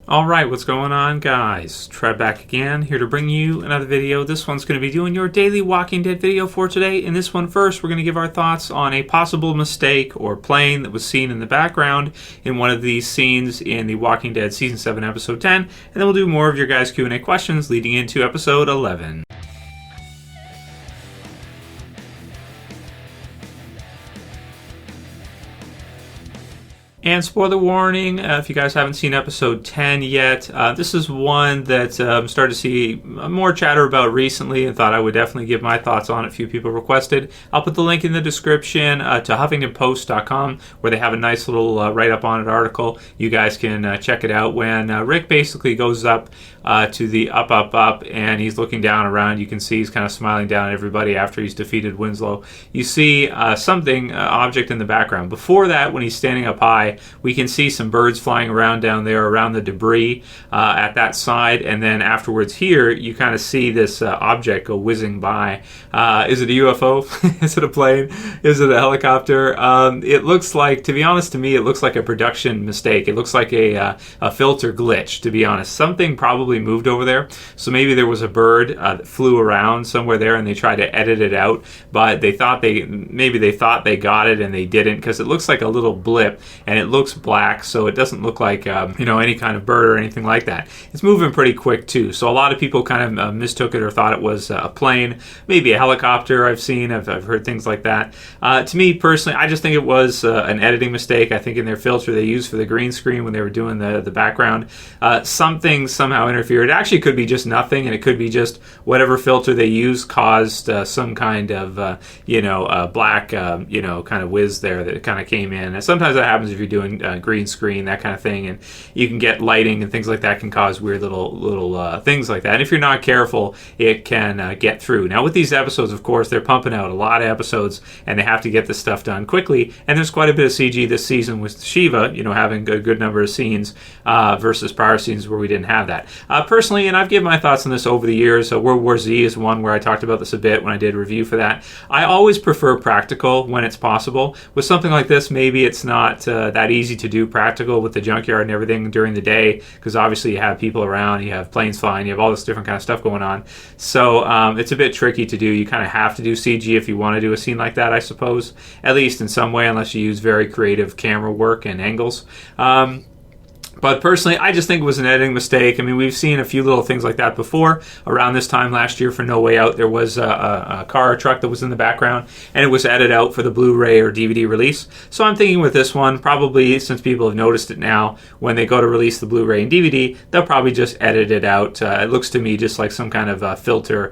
Alright, what's going on, guys? Trev back again, here to bring you another video. This one's going to be doing your daily Walking Dead video for today. In this one first, we're going to give our thoughts on a possible mistake or plane that was seen in the background in one of these scenes in the Walking Dead Season 7, Episode 10. And then we'll do more of your guys' Q&A questions leading into Episode 11. And spoiler warning, if you guys haven't seen episode 10 yet, this is one that I'm starting to see more chatter about recently and thought I would definitely give my thoughts on it. A few people requested. I'll put the link in the description to HuffingtonPost.com where they have a nice little write-up on it article. You guys can check it out when Rick basically goes up to the up, and he's looking down around. You can see he's kind of smiling down at everybody after he's defeated Winslow. You see something, object in the background. Before that, when he's standing up high, we can see some birds flying around down there around the debris at that side, and then afterwards here you kind of see this object go whizzing by. Is it a UFO? Is it a plane? Is it a helicopter? It looks like, to be honest, to me it looks like a production mistake. It looks like a filter glitch, to be honest. Something probably moved over there, so maybe there was a bird that flew around somewhere there and they tried to edit it out, but they thought they got it and they didn't, because it looks like a little blip and it looks black, so it doesn't look like any kind of bird or anything like that. It's moving pretty quick too, so a lot of people kind of mistook it or thought it was a plane, maybe a helicopter. I've heard things like that. To me personally, I just think it was an editing mistake. I think in their filter they used for the green screen when they were doing the background, something somehow interfered. It actually could be just nothing, and it could be just whatever filter they used caused some kind of black kind of whiz there that kind of came in. And sometimes that happens if you're doing green screen, that kind of thing, and you can get lighting and things like that can cause weird little things like that. And if you're not careful, it can get through. Now with these episodes, of course, they're pumping out a lot of episodes and they have to get this stuff done quickly, and there's quite a bit of CG this season with Shiva, having a good number of scenes versus prior seasons where we didn't have that. Personally, and I've given my thoughts on this over the years, World War Z is one where I talked about this a bit when I did a review for that. I always prefer practical when it's possible. With something like this, maybe it's not that easy to do practical with the junkyard and everything during the day, because obviously you have people around, you have planes flying, you have all this different kind of stuff going on. So it's a bit tricky to do. You kind of have to do CG if you want to do a scene like that, I suppose, at least in some way, unless you use very creative camera work and angles. But personally, I just think it was an editing mistake. I mean, we've seen a few little things like that before. Around this time last year for No Way Out, there was a car or truck that was in the background, and it was edited out for the Blu-ray or DVD release. So I'm thinking with this one, probably since people have noticed it now, when they go to release the Blu-ray and DVD, they'll probably just edit it out. It looks to me just like some kind of filter,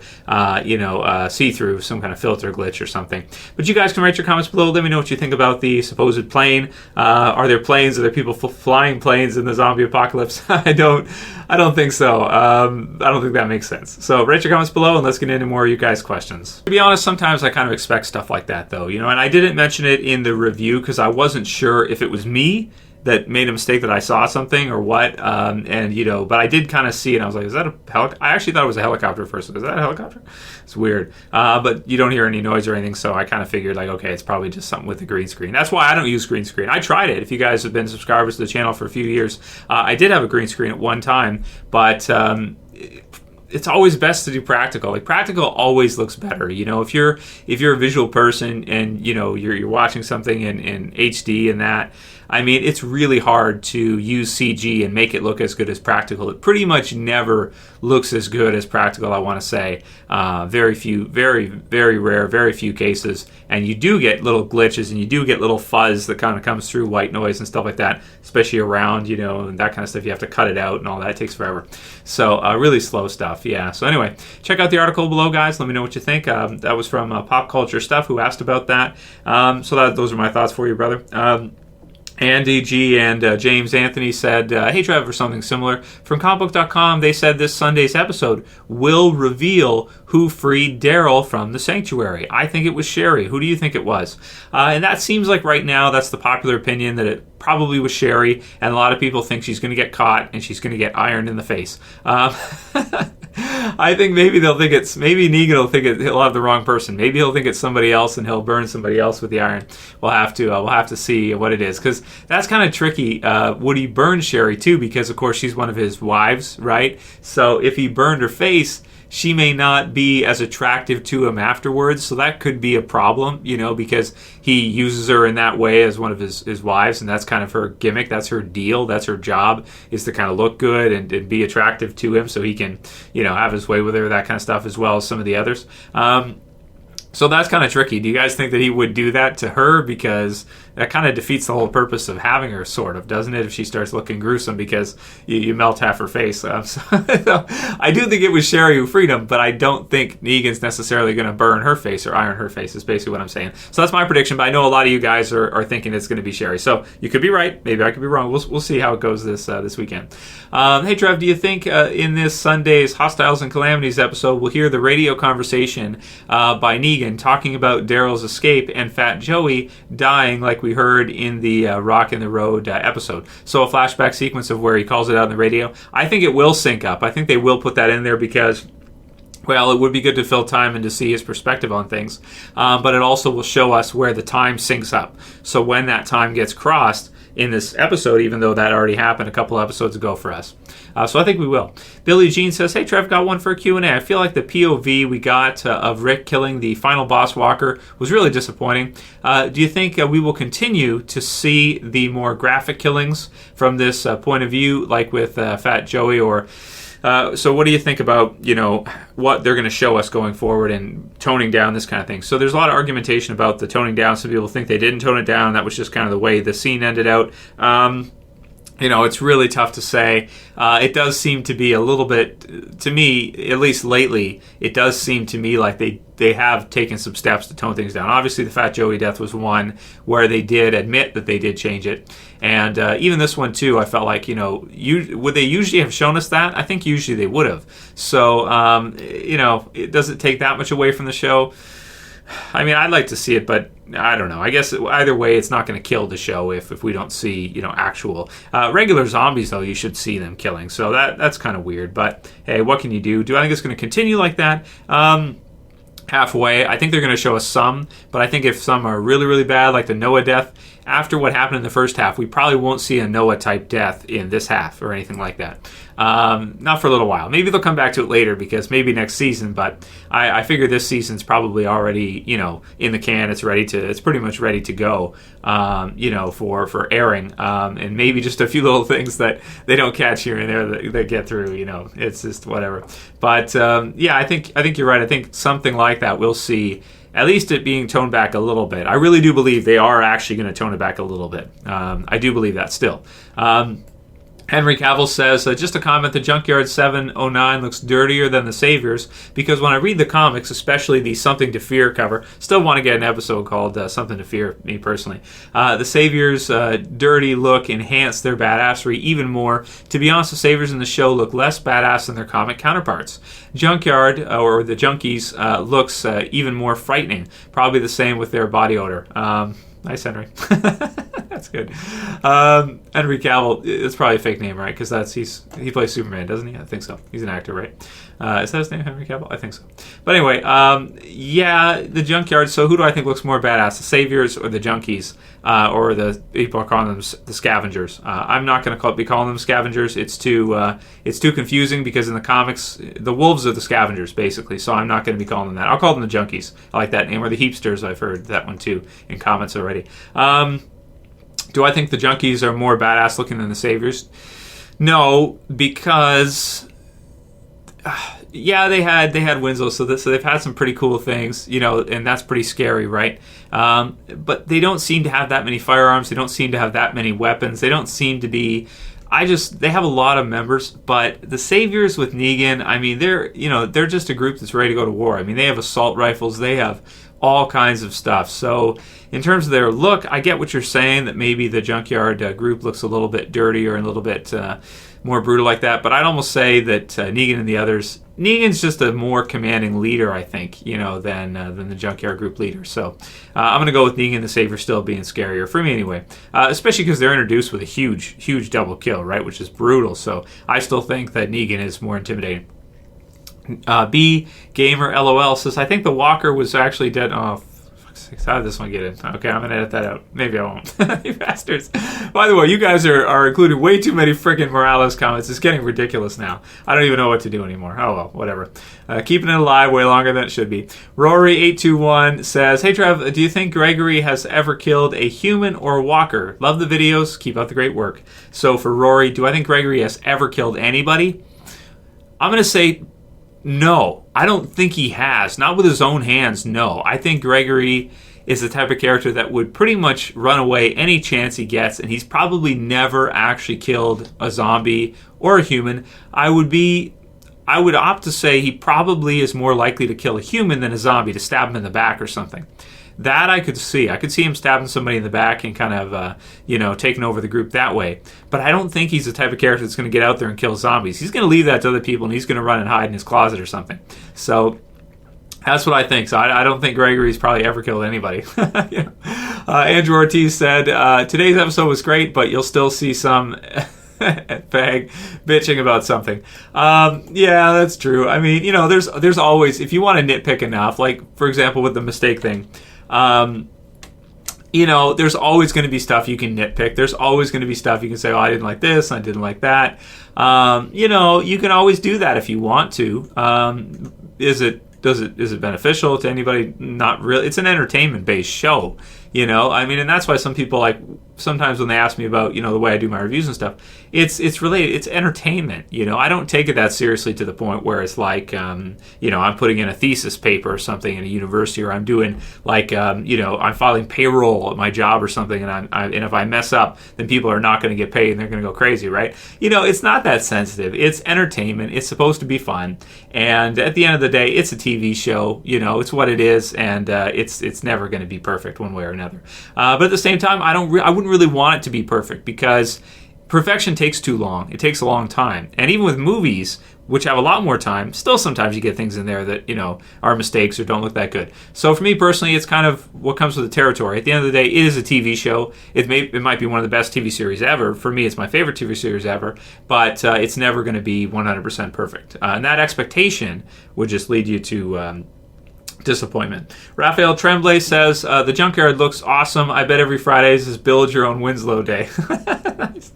see-through, some kind of filter glitch or something. But you guys can write your comments below. Let me know what you think about the supposed plane. Are there planes? Are there people flying planes in the zombie apocalypse? I don't think so. I don't think that makes sense. So write your comments below and let's get into more of you guys' questions. To be honest, sometimes I kind of expect stuff like that though, and I didn't mention it in the review because I wasn't sure if it was me that made a mistake, that I saw something or what, but I did kind of see it and I was like, is that a helicopter? I actually thought it was a helicopter at first. Is that a helicopter? It's weird. But you don't hear any noise or anything, so I kind of figured like, okay, it's probably just something with the green screen. That's why I don't use green screen. I tried it. If you guys have been subscribers to the channel for a few years, I did have a green screen at one time, but it's always best to do practical. Like practical always looks better. If you're a visual person and you're watching something in HD and that, I mean, it's really hard to use CG and make it look as good as practical. It pretty much never looks as good as practical, I want to say. Very rare, very few cases. And you do get little glitches and you do get little fuzz that kind of comes through, white noise and stuff like that, especially around, and that kind of stuff. You have to cut it out and all that. It takes forever. So really slow stuff, yeah. So anyway, check out the article below, guys. Let me know what you think. That was from Pop Culture Stuff, who asked about that. Those are my thoughts for you, brother. Andy G and James Anthony said, hey Trev, or something similar. From comicbook.com, they said this Sunday's episode will reveal who freed Daryl from the Santuary. I think it was Sherry. Who do you think it was? And that seems like right now that's the popular opinion, that it probably was Sherry, and a lot of people think she's going to get caught and she's going to get ironed in the face. I think maybe maybe Negan will think he'll have the wrong person. Maybe he'll think it's somebody else and he'll burn somebody else with the iron. We'll have to see what it is, because that's kind of tricky. Would he burn Sherry too? Because of course she's one of his wives, right? So if he burned her face, she may not be as attractive to him afterwards, so that could be a problem, because he uses her in that way as one of his wives, and that's kind of her gimmick, that's her deal, that's her job, is to kind of look good and be attractive to him so he can, have his way with her, that kind of stuff, as well as some of the others. So that's kind of tricky. Do you guys think that he would do that to her? Because that kind of defeats the whole purpose of having her, sort of, doesn't it? If she starts looking gruesome because you melt half her face. So I do think it was Sherry who freed him, but I don't think Negan's necessarily going to burn her face or iron her face, is basically what I'm saying. So that's my prediction, but I know a lot of you guys are thinking it's going to be Sherry. So you could be right. Maybe I could be wrong. We'll see how it goes this weekend. Hey, Trev, do you think in this Sunday's Hostiles and Calamities episode, we'll hear the radio conversation by Negan talking about Daryl's escape and Fat Joey dying, like we heard in the Rock in the Road episode? So a flashback sequence of where he calls it out on the radio. I think it will sync up. I think they will put that in there because, well, it would be good to fill time and to see his perspective on things. But it also will show us where the time syncs up. So when that time gets crossed in this episode, even though that already happened a couple episodes ago for us. So I think we will. Billy Jean says, hey, Trev, got one for a Q&A. I feel like the POV we got of Rick killing the final boss walker was really disappointing. Do you think we will continue to see the more graphic killings from this point of view, like with Fat Joey, or... so what do you think about, what they're going to show us going forward and toning down this kind of thing? So there's a lot of argumentation about the toning down. Some people think they didn't tone it down. That was just kind of the way the scene ended out. It's really tough to say. It does seem to be a little bit, to me, at least lately, it does seem to me like they have taken some steps to tone things down. Obviously, the Fat Joey death was one where they did admit that they did change it. And even this one, too, I felt like, would they usually have shown us that? I think usually they would have. So, it doesn't take that much away from the show. I mean, I'd like to see it, but I don't know. I guess either way, it's not going to kill the show if we don't see, actual regular zombies. Though you should see them killing, so that's kind of weird. But hey, what can you do? Do I think it's going to continue like that? Halfway, I think they're going to show us some, but I think if some are really, really bad, like the Noah death, after what happened in the first half, we probably won't see a Noah-type death in this half or anything like that. Not for a little while. Maybe they'll come back to it later, because maybe next season, but I figure this season's probably already, in the can. It's pretty much ready to go, for airing. And maybe just a few little things that they don't catch here and there that get through, it's just whatever. But, I think you're right. I think something like that we'll see. At least it being toned back a little bit. I really do believe they are actually going to tone it back a little bit. I do believe that still. Henry Cavill says, just a comment, the Junkyard 709 looks dirtier than the Saviors, because when I read the comics, especially the Something to Fear cover, still want to get an episode called Something to Fear, me personally. The Saviors' dirty look enhanced their badassery even more. To be honest, the Saviors in the show look less badass than their comic counterparts. Junkyard, or the Junkies, looks even more frightening. Probably the same with their body odor. Nice, Henry. That's good. Henry Cavill, it's probably a fake name, right? Because he plays Superman, doesn't he? I think so. He's an actor, right? Is that his name, Henry Cavill? I think so. But anyway, the Junkyard. So who do I think looks more badass, the Saviors or the Junkies? Or the people are calling them the Scavengers. I'm not going to be calling them Scavengers. It's too confusing, because in the comics, the wolves are the Scavengers, basically. So I'm not going to be calling them that. I'll call them the Junkies. I like that name. Or the Heapsters. I've heard that one too in comments already. Do I think the Junkies are more badass looking than the Saviors? No, because they had Winslow, so they've had some pretty cool things, and that's pretty scary, right? But they don't seem to have that many firearms. They don't seem to have that many weapons. They don't seem to be. They have a lot of members, but the Saviors with Negan, I mean, they're just a group that's ready to go to war. I mean, they have assault rifles. They have all kinds of stuff. So in terms of their look, I get what you're saying, that maybe the Junkyard group looks a little bit dirtier and a little bit more brutal like that. But I'd almost say that Negan and the others, Negan's just a more commanding leader, I think, than the Junkyard group leader. So I'm going to go with Negan and the Savior still being scarier, for me anyway. Especially because they're introduced with a huge double kill, right? Which is brutal. So I still think that Negan is more intimidating. B Gamer LOL says, I think the walker was actually dead. Oh, how did this one get in? Okay, I'm going to edit that out. Maybe I won't. You bastards. By the way, you guys are including way too many friggin' Morales comments. It's getting ridiculous now. I don't even know what to do anymore. Oh, well, whatever. Keeping it alive way longer than it should be. Rory821 says, hey, Trev, do you think Gregory has ever killed a human or walker? Love the videos. Keep up the great work. So for Rory, do I think Gregory has ever killed anybody? I'm going to say no. I don't think he has. Not with his own hands, no. I think Gregory is the type of character that would pretty much run away any chance he gets, and he's probably never actually killed a zombie or a human. I would opt to say he probably is more likely to kill a human than a zombie, to stab him in the back or something. That I could see. I could see him stabbing somebody in the back and kind of, taking over the group that way. But I don't think he's the type of character that's going to get out there and kill zombies. He's going to leave that to other people, and he's going to run and hide in his closet or something. So that's what I think. So I don't think Gregory's probably ever killed anybody. Andrew Ortiz said, today's episode was great, but you'll still see some fag bitching about something. Yeah, that's true. I mean, there's always, if you want to nitpick enough, like, for example, with the mistake thing, there's always going to be stuff you can nitpick. There's always going to be stuff you can say, oh, I didn't like this, I didn't like that. You can always do that if you want to. Is it beneficial to anybody? Not really. It's an entertainment-based show, and that's why some people, like, sometimes when they ask me about, the way I do my reviews and stuff, it's related. It's entertainment, I don't take it that seriously to the point where it's like, I'm putting in a thesis paper or something in a university, or I'm doing, like, I'm filing payroll at my job or something, and if I mess up, then people are not going to get paid and they're going to go crazy, right? It's not that sensitive. It's entertainment. It's supposed to be fun. And at the end of the day, it's a TV show, it's what it is, and it's never going to be perfect one way or another. But at the same time, I wouldn't really want it to be perfect, because perfection takes too long. It takes a long time. And even with movies, which have a lot more time, still sometimes you get things in there that, are mistakes or don't look that good. So for me personally, it's kind of what comes with the territory. At the end of the day, it is a TV show. It might be one of the best TV series ever. For me, it's my favorite TV series ever, but it's never going to be 100% perfect. And that expectation would just lead you to disappointment. Raphael Tremblay says, the junkyard looks awesome. I bet every Fridays is build your own Winslow day. Nice.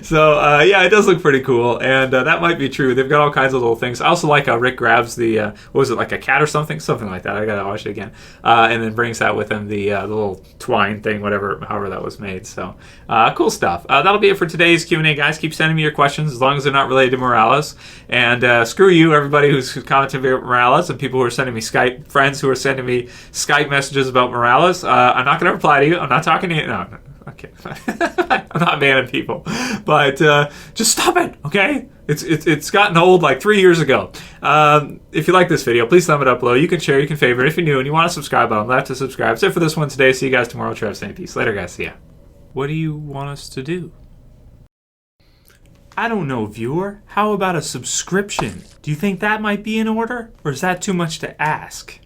So, it does look pretty cool, and that might be true. They've got all kinds of little things. I also like how Rick grabs the, what was it, like a cat or something? Something like that. I gotta watch it again. And then brings out with him the little twine thing, however that was made. So, cool stuff. That'll be it for today's Q&A, guys. Keep sending me your questions, as long as they're not related to Morales. And screw you, everybody who's commenting about Morales, and people who are sending me friends who are sending me Skype messages about Morales. I'm not going to reply to you. I'm not talking to you. No. Okay. I'm not banning people. But just stop it, okay? It's gotten old like 3 years ago. If you like this video, please thumb it up below. You can share, you can favorite. If you're new and you want to subscribe, button left to subscribe. That's it for this one today. See you guys tomorrow. Trev saying peace. Later, guys. See ya. What do you want us to do? I don't know, viewer. How about a subscription? Do you think that might be in order? Or is that too much to ask?